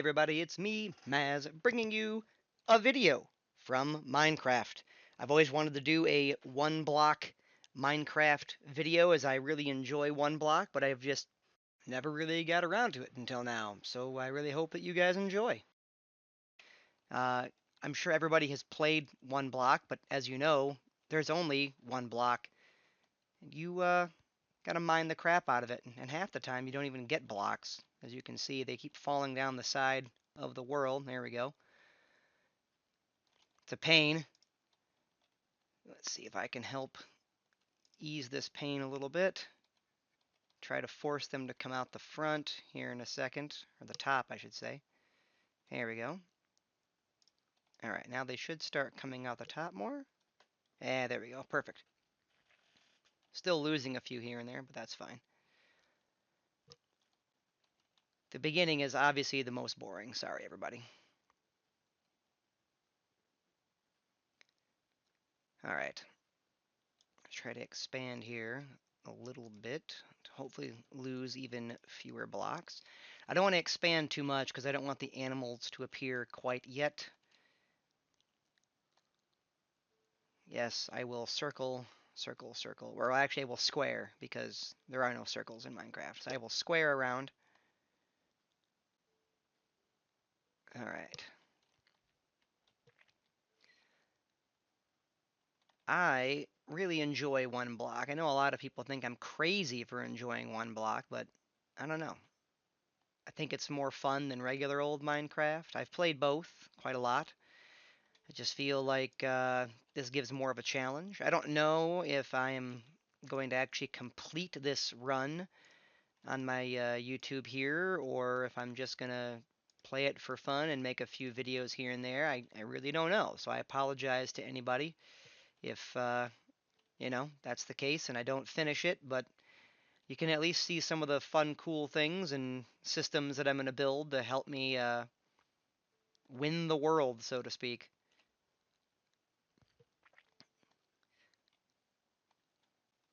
everybody, it's me, Maz, bringing you a video from Minecraft. I've always wanted to do a one block Minecraft video as I really enjoy one block, but I've just never really got around to it until now. So I really hope that you guys enjoy. Uh, I'm sure everybody has played one block, but as you know, there's only one block. You gotta mine the crap out of it, and half the time you don't even get blocks. As you can see, they keep falling down the side of the world. There we go. It's a pain. Let's see if I can help ease this pain a little bit. Try to force them to come out the front here in a second, or the top, I should say. There we go. All right, now they should start coming out the top more. There we go. Perfect. Still losing a few here and there, but that's fine. The beginning is obviously the most boring. Sorry, everybody. All right. Try to expand here a little bit to hopefully lose even fewer blocks. I don't want to expand too much because I don't want the animals to appear quite yet. Yes, I will circle, circle, circle. Or actually I will square because there are no circles in Minecraft. So I will square around. All right. I really enjoy one block. I know a lot of people think I'm crazy for enjoying one block, but I don't know. I think it's more fun than regular old Minecraft. I've played both quite a lot. I just feel like this gives more of a challenge. I don't know if I am going to actually complete this run on my YouTube here, or if I'm just going to play it for fun and make a few videos here and there. I really don't know. So I apologize to anybody if, that's the case and I don't finish it, but you can at least see some of the fun, cool things and systems that I'm going to build to help me win the world, so to speak.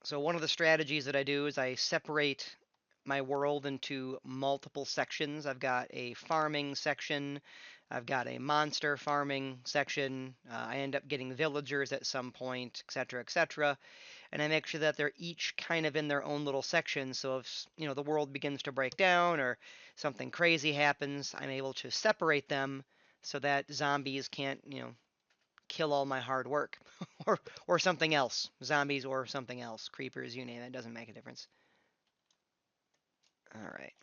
So one of the strategies that I do is I separate my world into multiple sections. I've got a farming section, I've got a monster farming section, I end up getting villagers at some point, etc., etc., and I make sure that they're each kind of in their own little section, so if, the world begins to break down or something crazy happens, I'm able to separate them so that zombies can't, kill all my hard work or something else, zombies or something else, creepers, you name it, doesn't make a difference. All right,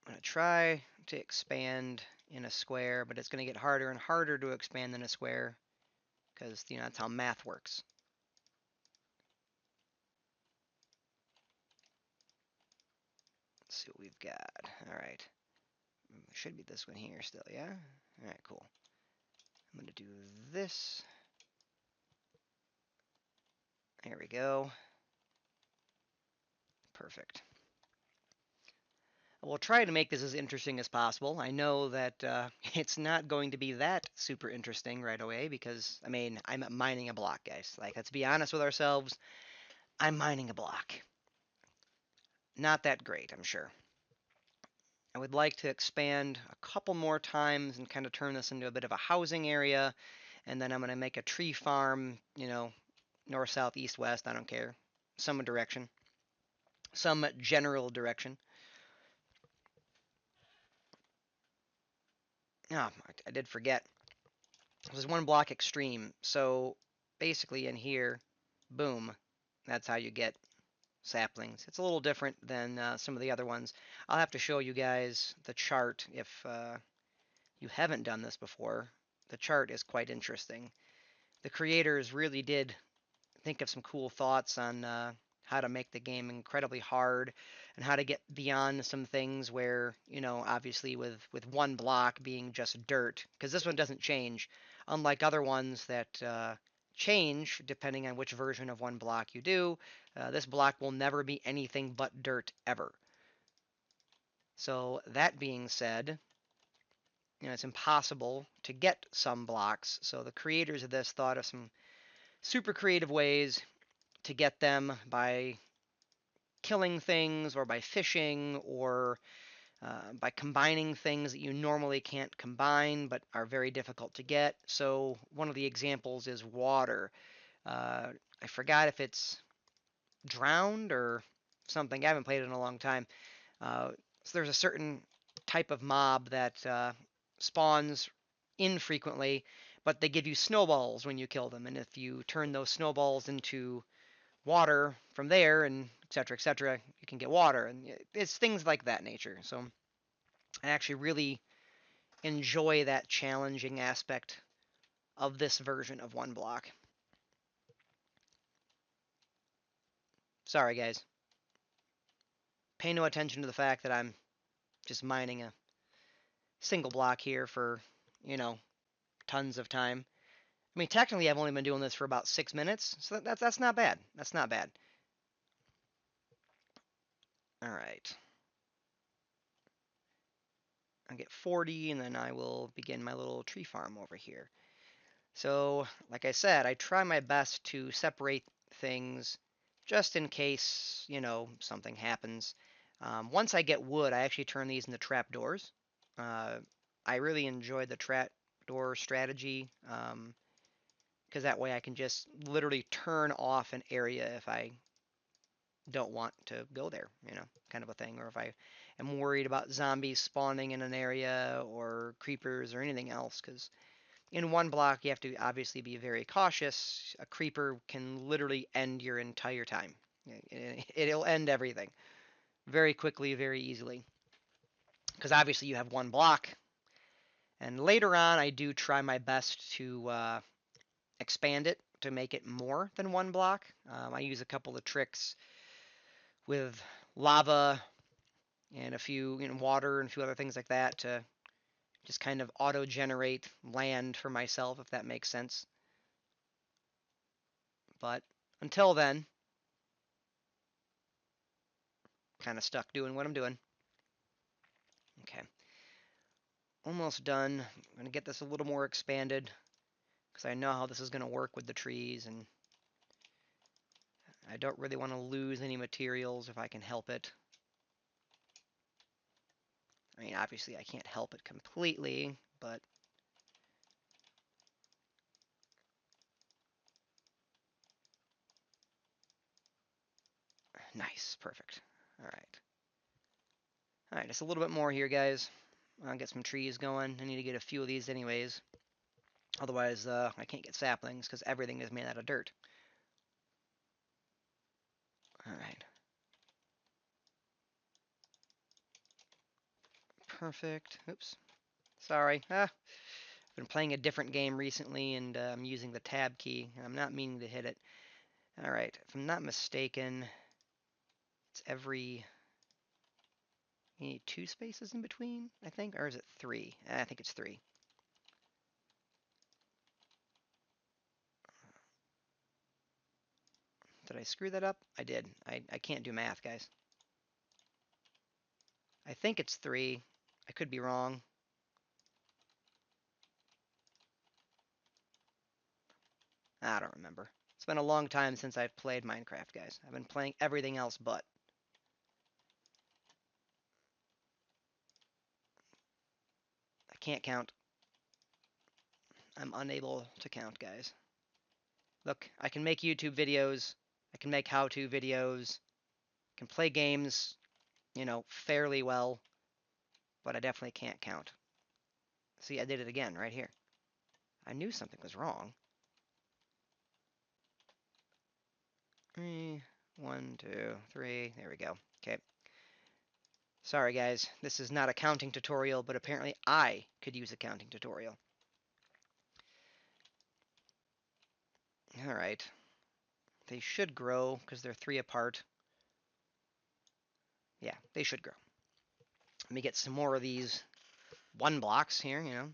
I'm going to try to expand in a square, but it's going to get harder and harder to expand in a square because that's how math works. Let's see what we've got. All right, should be this one here still, yeah. All right, cool. I'm going to do this. There we go. Perfect. We'll try to make this as interesting as possible. I know that it's not going to be that super interesting right away because, I'm mining a block, guys. Like, let's be honest with ourselves. I'm mining a block. Not that great, I'm sure. I would like to expand a couple more times and kind of turn this into a bit of a housing area. And then I'm going to make a tree farm, north, south, east, west, I don't care. Some direction. Some general direction. Oh, I did forget. There's one block extreme. So basically in here, boom, that's how you get saplings. It's a little different than some of the other ones. I'll have to show you guys the chart if you haven't done this before. The chart is quite interesting. The creators really did think of some cool thoughts on how to make the game incredibly hard and how to get beyond some things where, obviously with one block being just dirt, because this one doesn't change, unlike other ones that change depending on which version of one block you do. This block will never be anything but dirt ever. So that being said, it's impossible to get some blocks. So the creators of this thought of some super creative ways to get them by killing things or by fishing or by combining things that you normally can't combine but are very difficult to get. So one of the examples is water. I forgot if it's drowned or something. I haven't played it in a long time. So there's a certain type of mob that spawns infrequently, but they give you snowballs when you kill them. And if you turn those snowballs into water from there, and etc., etc., you can get water. And it's things like that nature. So I actually really enjoy that challenging aspect of this version of one block. Sorry, guys. Pay no attention to the fact that I'm just mining a single block here for, you know, tons of time. I mean, technically, I've only been doing this for about 6 minutes, so that's not bad. That's not bad. All right. I'll get 40, and then I will begin my little tree farm over here. So, like I said, I try my best to separate things just in case, you know, something happens. Once I get wood, I actually turn these into trapdoors. Uh, I really enjoy the trapdoor strategy because that way I can just literally turn off an area if I don't want to go there, you know, kind of a thing. Or if I am worried about zombies spawning in an area or creepers or anything else, because in one block you have to obviously be very cautious. A creeper can literally end your entire time. It'll end everything very quickly, very easily. Because obviously you have one block. And later on, I do try my best to expand it to make it more than one block. I use a couple of tricks with lava and a few, you know, water and a few other things like that to just kind of auto-generate land for myself, if that makes sense. But until then, kind of stuck doing what I'm doing. Okay, almost done. I'm going to get this a little more expanded because I know how this is going to work with the trees, and I don't really want to lose any materials if I can help it. I mean, obviously I can't help it completely, but nice, perfect. All right. All right, just a little bit more here, guys. I'll get some trees going. I need to get a few of these anyways. Otherwise, I can't get saplings because everything is made out of dirt. All right. Perfect. Oops. Sorry. I've been playing a different game recently, and I'm using the tab key, and I'm not meaning to hit it. All right. If I'm not mistaken, it's every... You need 2 spaces in between, I think? Or is it 3? I think it's 3. Did I screw that up? I did. I can't do math, guys. I think it's 3. I could be wrong. I don't remember. It's been a long time since I've played Minecraft, guys. I've been playing everything else but. I can't count. I'm unable to count, guys. Look, I can make YouTube videos. I can make how-to videos. I can play games, you know, fairly well. But I definitely can't count. See, I did it again right here. I knew something was wrong. 3, 1, 2, 3. There we go. Okay. Sorry, guys. This is not a counting tutorial, but apparently I could use a counting tutorial. All right. They should grow because they're 3 apart. Yeah, they should grow. Let me get some more of these 1 blocks here, you know.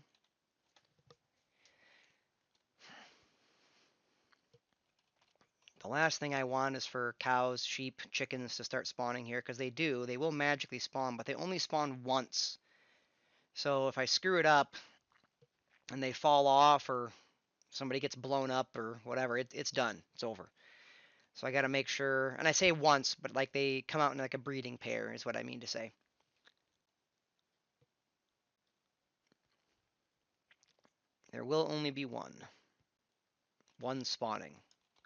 The last thing I want is for cows, sheep, chickens to start spawning here, because they do. They will magically spawn, but they only spawn once. So if I screw it up and they fall off or somebody gets blown up or whatever, it's done. It's over. So I got to make sure, and I say once, but like they come out in like a breeding pair is what I mean to say. There will only be one spawning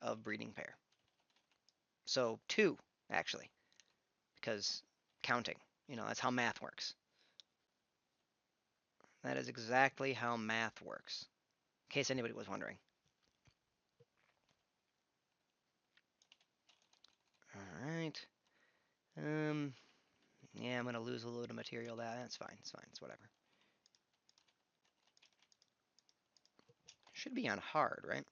of breeding pair. So two, actually, because counting, that's how math works. That is exactly how math works, in case anybody was wondering. All right. Yeah, I'm gonna lose a little bit of material. That's fine. It's fine. It's whatever. Should be on hard, right?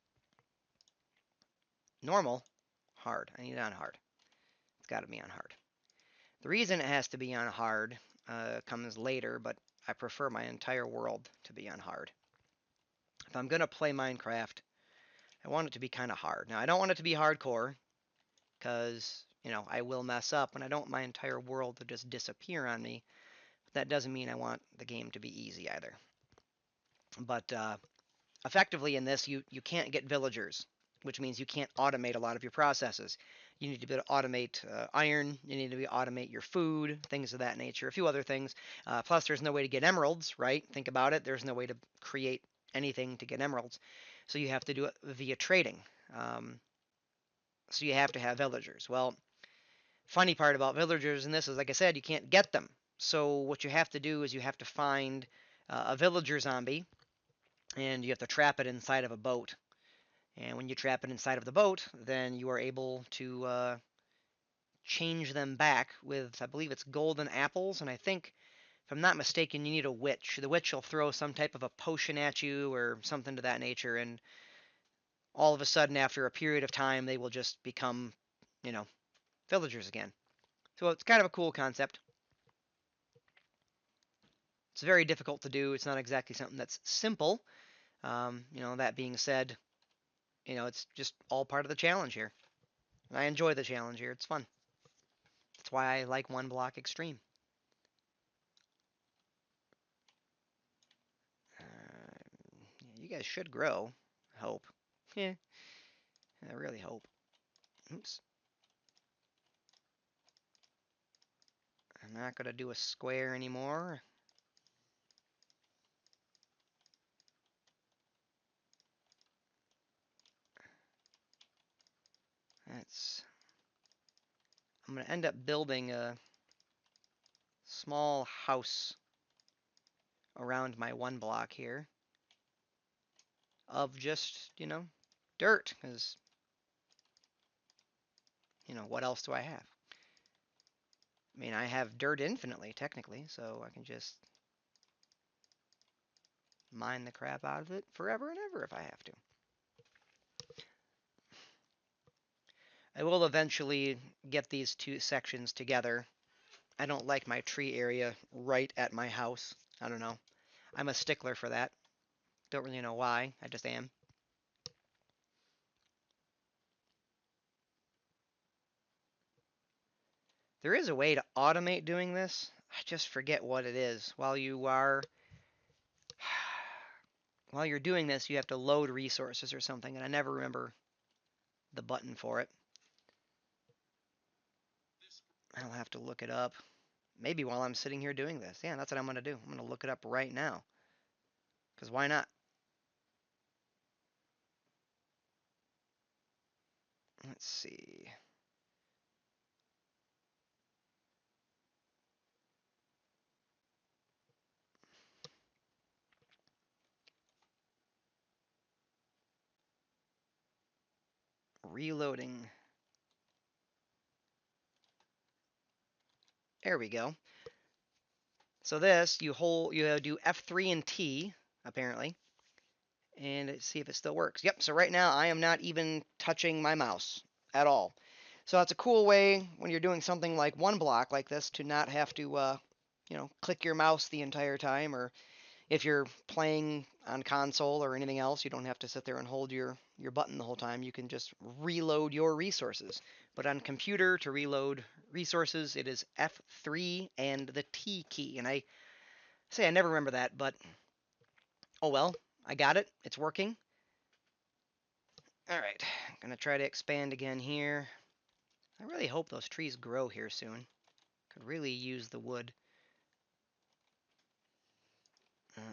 Normal, hard. I need it on hard. It's got to be on hard. The reason it has to be on hard comes later, but I prefer my entire world to be on hard. If I'm gonna play Minecraft, I want it to be kind of hard. Now, I don't want it to be hardcore, because, I will mess up, and I don't want my entire world to just disappear on me. But that doesn't mean I want the game to be easy either. But effectively in this, you can't get villagers, which means you can't automate a lot of your processes. You need to be able to automate iron. You need to be able to automate your food, things of that nature, a few other things. Plus, there's no way to get emeralds, right? Think about it. There's no way to create anything to get emeralds. So you have to do it via trading. Um, so you have to have villagers. Well, funny part about villagers in this is, like I said, you can't get them. So what you have to do is you have to find a villager zombie, and you have to trap it inside of a boat. And when you trap it inside of the boat, then you are able to change them back with, I believe it's golden apples. And I think, if I'm not mistaken, you need a witch. The witch will throw some type of a potion at you or something to that nature. And all of a sudden, after a period of time, they will just become, you know, villagers again. So it's kind of a cool concept. It's very difficult to do. It's not exactly something that's simple. That being said, it's just all part of the challenge here. And I enjoy the challenge here. It's fun. That's why I like one block extreme. You guys should grow. I hope. Yeah, I really hope. Oops. I'm not going to do a square anymore. That's. I'm going to end up building a small house around my one block here of just, dirt. Because, what else do I have? I mean, I have dirt infinitely, technically, so I can just mine the crap out of it forever and ever if I have to. I will eventually get these two sections together. I don't like my tree area right at my house. I don't know. I'm a stickler for that. Don't really know why. I just am. There is a way to automate doing this. I just forget what it is. While you're doing this, you have to load resources or something, and I never remember the button for it. I'll have to look it up. Maybe while I'm sitting here doing this. Yeah, that's what I'm going to do. I'm going to look it up right now. Because why not? Let's see. Reloading. There we go. So this, you do F3 and T, apparently, and see if it still works. Yep, so right now I am not even touching my mouse at all. So that's a cool way when you're doing something like one block like this to not have to, click your mouse the entire time, or if you're playing on console or anything else, you don't have to sit there and hold your button the whole time. You can just reload your resources. But on computer, to reload resources, it is F3 and the T key. And I say I never remember that, but oh well, I got it. It's working. All right, Gonna try to expand again here. I really hope those trees grow here soon. Could really use the wood.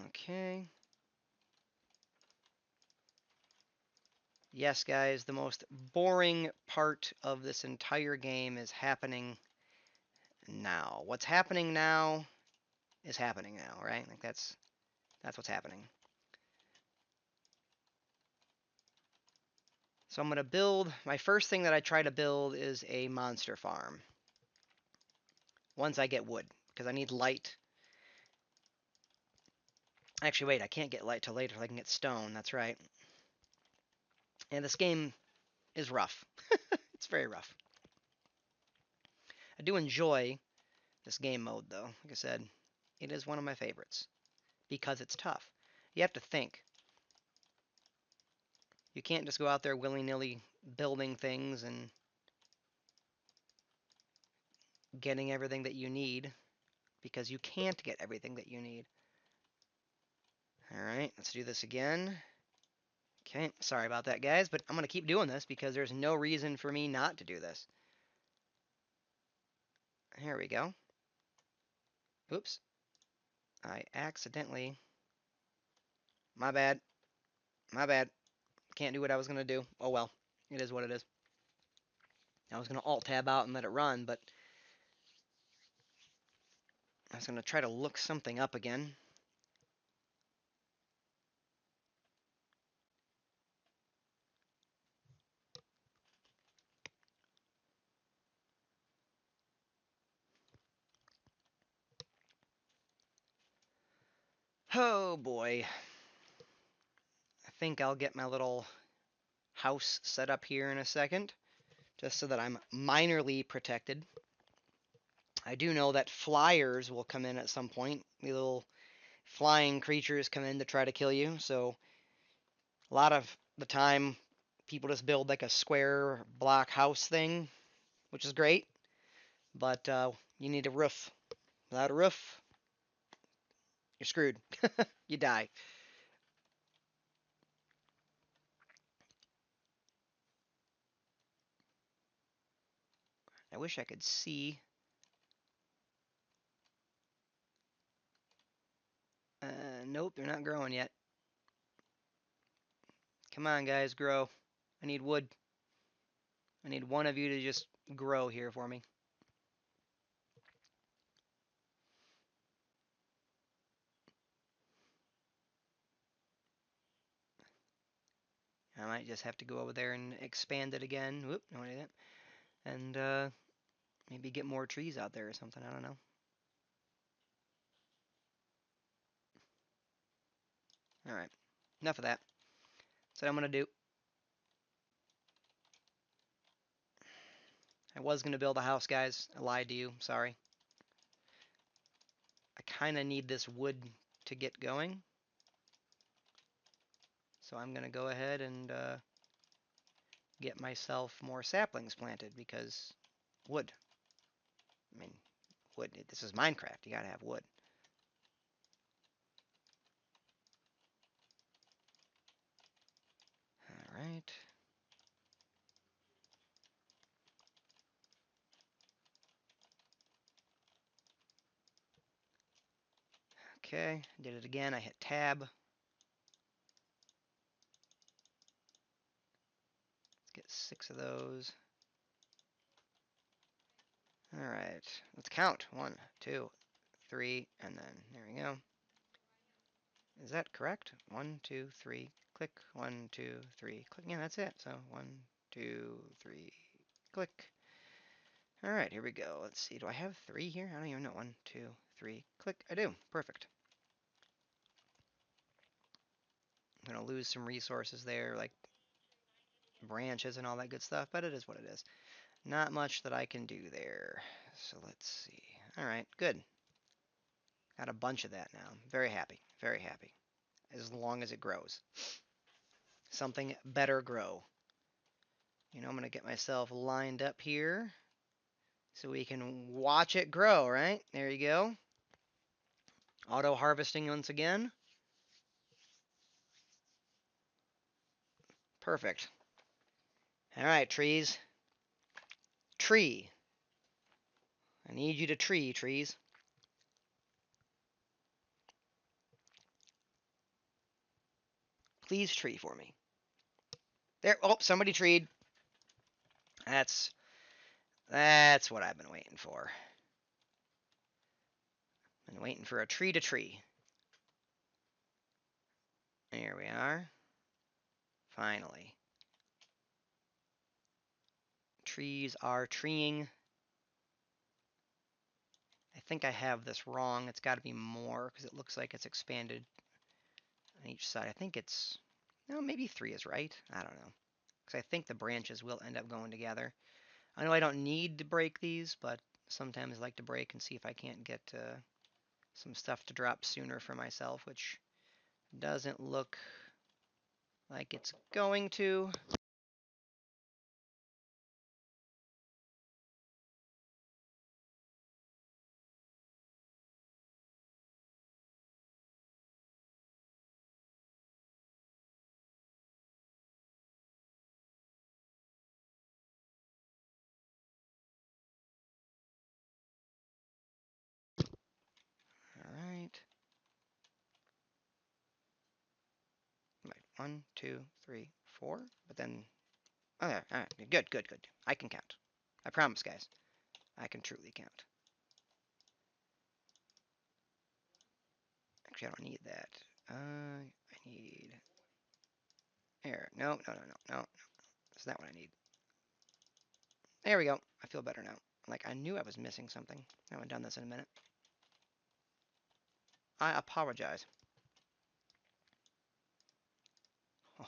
Okay. Yes, guys, the most boring part of this entire game is happening now. What's happening now is happening now, right? Like that's what's happening. So I'm gonna build, my first thing that I try to build is a monster farm. Once I get wood, because I need light. Actually, wait, I can't get light till later. I can get stone, that's right. And this game is rough. It's very rough. I do enjoy this game mode, though. Like I said, it is one of my favorites because it's tough. You have to think. You can't just go out there willy-nilly building things and getting everything that you need because you can't get everything that you need. All right, let's do this again. Okay, sorry about that, guys, but I'm going to keep doing this because there's no reason for me not to do this. Here we go. Oops. I accidentally... My bad. My bad. Can't do what I was going to do. Oh well. It is what it is. I was going to Alt-Tab out and let it run, but I was going to try to look something up again. Oh boy. I think I'll get my little house set up here in a second, just so that I'm minorly protected. I do know that flyers will come in at some point. The little flying creatures come in to try to kill you, so a lot of the time people just build like a square block house thing, which is great, but you need a roof. Without a roof, you're screwed. You die. I wish I could see. Nope, they're not growing yet. Come on, guys, grow. I need wood. I need one of you to just grow here for me. I might just have to go over there and expand it again. Whoop, no idea. And maybe get more trees out there or something. I don't know. All right, enough of that. That's what I'm gonna do. I was gonna build a house, guys. I lied to you. Sorry. I kind of need this wood to get going. So I'm gonna go ahead and get myself more saplings planted because wood. I mean, wood. This is Minecraft. You gotta have wood. All right. Okay, did it again. I hit tab. Let's get 6 of those. All right, let's count. 1, 2, 3, and then there we go. Is that correct? 1, 2, 3, click. 1, 2, 3, click. Yeah, that's it. So 1, 2, 3, click. All right, here we go. Let's see. Do I have 3 here? I don't even know. 1, 2, 3, click. I do. Perfect. I'm gonna lose some resources there, like branches and all that good stuff, but it is what it is. Not much that I can do there. So let's see. All right, good. Got a bunch of that now. Very happy. Very happy. As long as it grows. Something better grow. You know, I'm going to get myself lined up here so we can watch it grow, right? There you go. Auto harvesting once again. Perfect. All right, trees. Tree. I need you to tree, trees. Please tree for me. There. Oh, somebody treed. That's what I've been waiting for. Been waiting for a tree to tree. There we are. Finally. Trees are treeing. I think I have this wrong. It's got to be more because it looks like it's expanded on each side. I think it's, no, maybe 3 is right. I don't know. Because I think the branches will end up going together. I know I don't need to break these, but sometimes I like to break and see if I can't get some stuff to drop sooner for myself, which doesn't look like it's going to. All right. Right. 1, 2, 3, 4. But then, oh, yeah, all right. Good, good, good. I can count. I promise, guys. I can truly count. Actually, I don't need that. I need. There. No, no, no, no, no. That's not what I need. There we go. I feel better now. Like, I knew I was missing something. I haven't done this in a minute. I apologize.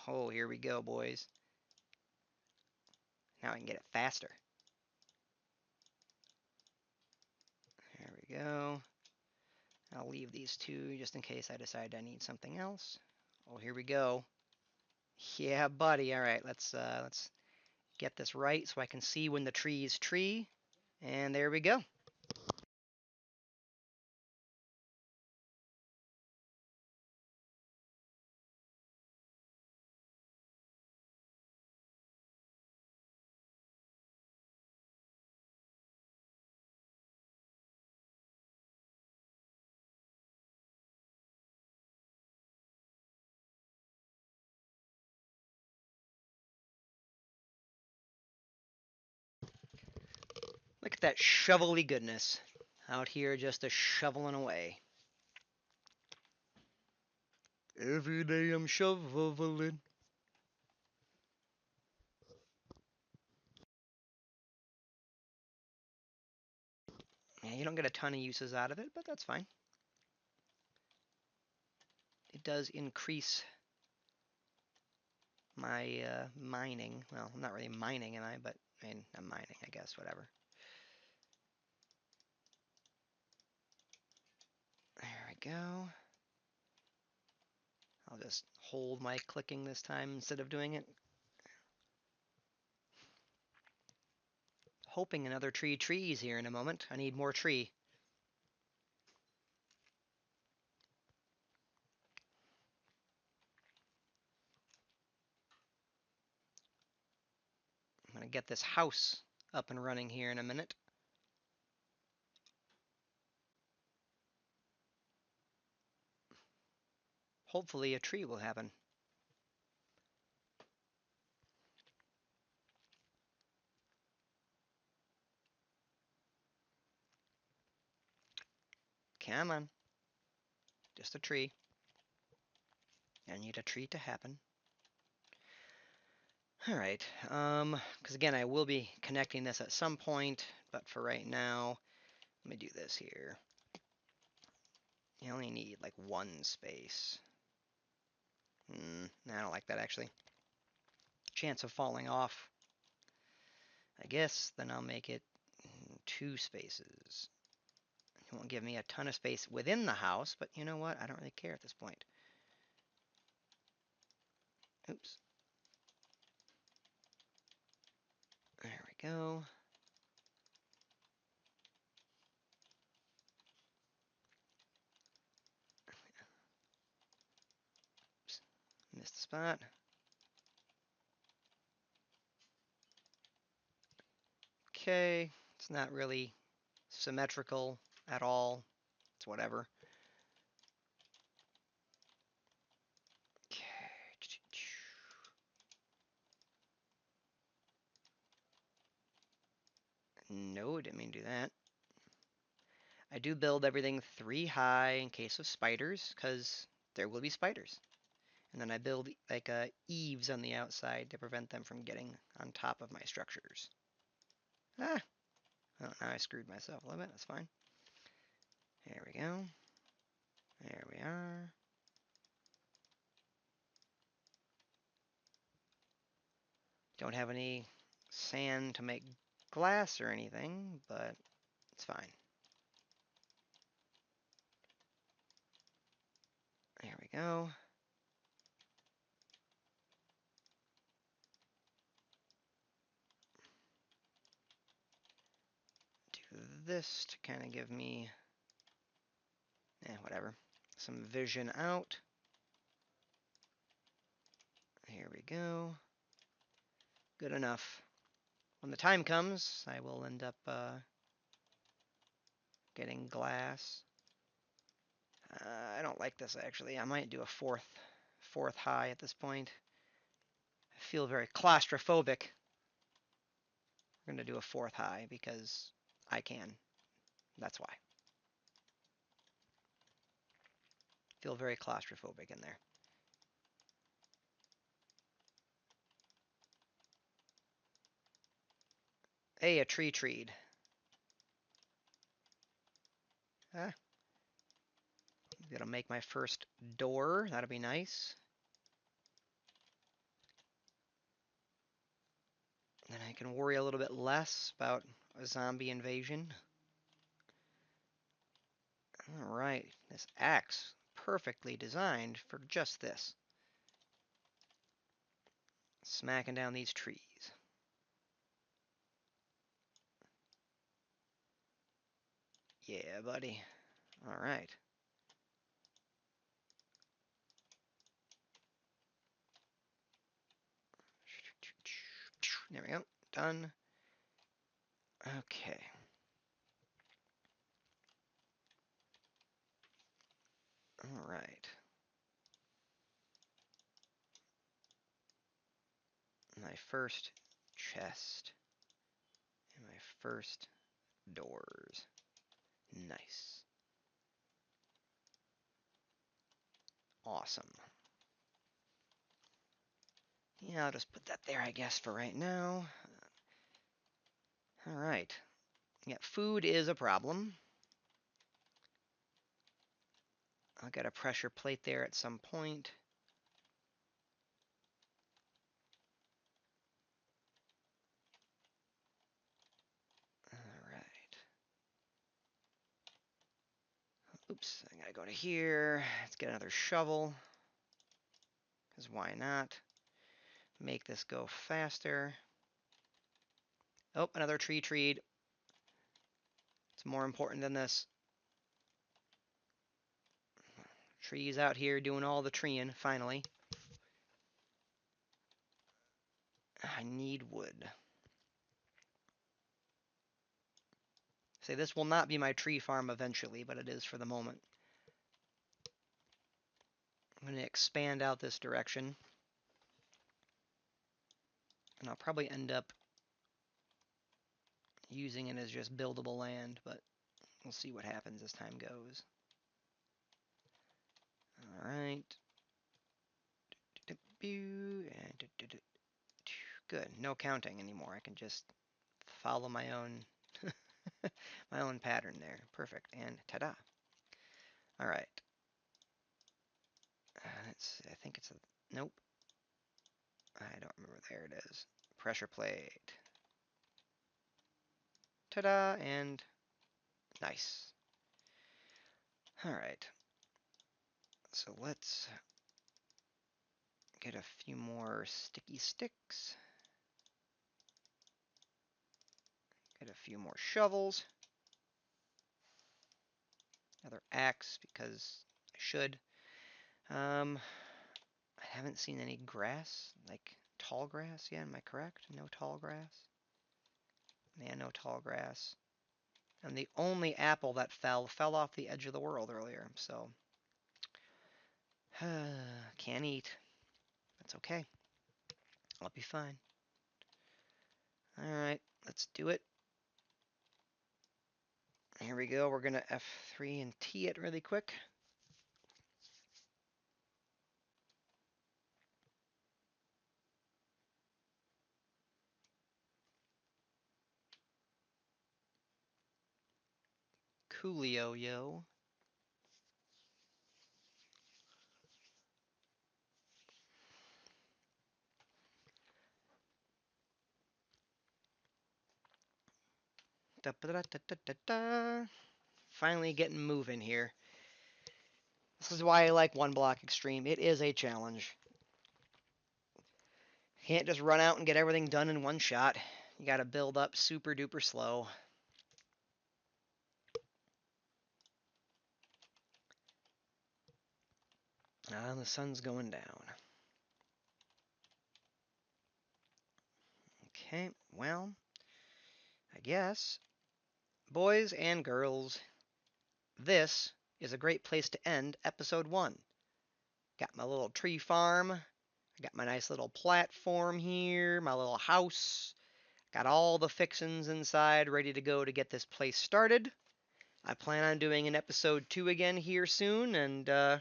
Oh, here we go, boys. Now I can get it faster. There we go. I'll leave these 2 just in case I decide I need something else. Oh, here we go. Yeah, buddy. All right, let's get this right so I can see when the trees tree. And there we go. Look at that shovelly goodness out here just a shoveling away. Every day I'm shoveling. Yeah, you don't get a ton of uses out of it, but that's fine. It does increase my mining. Well, I'm not really mining, am I? But I mean, I'm mining, I guess. Whatever. There we go. I'll just hold my clicking this time instead of doing it. Hoping another tree trees here in a moment. I need more tree. I'm going to get this house up and running here in a minute. Hopefully a tree will happen. Come on. Just a tree. I need a tree to happen. Alright, because again, I will be connecting this at some point, but for right now, let me do this here. You only need like 1 space. I don't like that actually. Chance of falling off. I guess then I'll make it 2 spaces. It won't give me a ton of space within the house, but you know what? I don't really care at this point. Oops. There we go. Oops. Missed the spot. okay. It's not really symmetrical at all. It's whatever. Okay. No, didn't mean to do that. I do build everything 3 high in case of spiders, because there will be spiders. And then I build like eaves on the outside to prevent them from getting on top of my structures. Ah! Oh, now I screwed myself a little bit. That's fine. There we go. There we are. Don't have any sand to make glass or anything, but it's fine. There we go. Do this to kind of give me, whatever, some vision out. Here we go. Good enough. When the time comes, I will end up getting glass. I don't like this actually. I might do a fourth high at this point. I feel very claustrophobic. We're gonna do a 4th high because I can. That's why. Feel very claustrophobic in there. Hey, a tree treed. Ah, gonna make my first door. That'll be nice. Then I can worry a little bit less about a zombie invasion. Alright, this axe, perfectly designed for just this. Smacking down these trees. Yeah, buddy. Alright. There we go. Done. Okay. Alright. My first chest. And my first doors. Nice. Awesome. Yeah, I'll just put that there, I guess, for right now. Alright. Yeah, food is a problem. I'll get a pressure plate there at some point. Alright. Oops, I gotta go to here. Let's get another shovel. Because why not? Make this go faster. Oh, another tree treed. It's more important than this. Trees out here doing all the treeing, finally. I need wood. Say, this will not be my tree farm eventually, but it is for the moment. I'm going to expand out this direction. And I'll probably end up using it as just buildable land, but we'll see what happens as time goes. Alright. Good. No counting anymore. I can just follow my own my own pattern there. Perfect. And ta-da. Alright. I think it's a... Nope. I don't remember. There it is. Pressure plate. Ta-da. And nice. Alright. So let's get a few more sticky sticks. Get a few more shovels. Another axe because I should. I haven't seen any grass, like tall grass yet. Am I correct? No tall grass? And no tall grass. And the only apple that fell off the edge of the world earlier. So, can't eat. That's okay. I'll be fine. All right, let's do it. Here we go. We're going to F3 and T it really quick. Coolio, yo. Da, da, da, da, da, da. Finally getting moving here. This is why I like one block extreme. It is a challenge. Can't just run out and get everything done in one shot. You gotta build up super duper slow. Ah, the sun's going down. Okay, well, I guess, boys and girls, this is a great place to end episode 1. Got my little tree farm. I got my nice little platform here, my little house. Got all the fixins inside ready to go to get this place started. I plan on doing an episode 2 again here soon, and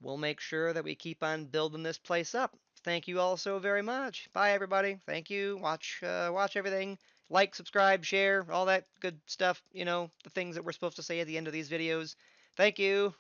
we'll make sure that we keep on building this place up. Thank you all so very much. Bye, everybody. Thank you. Watch everything. Like, subscribe, share, all that good stuff. You know, the things that we're supposed to say at the end of these videos. Thank you.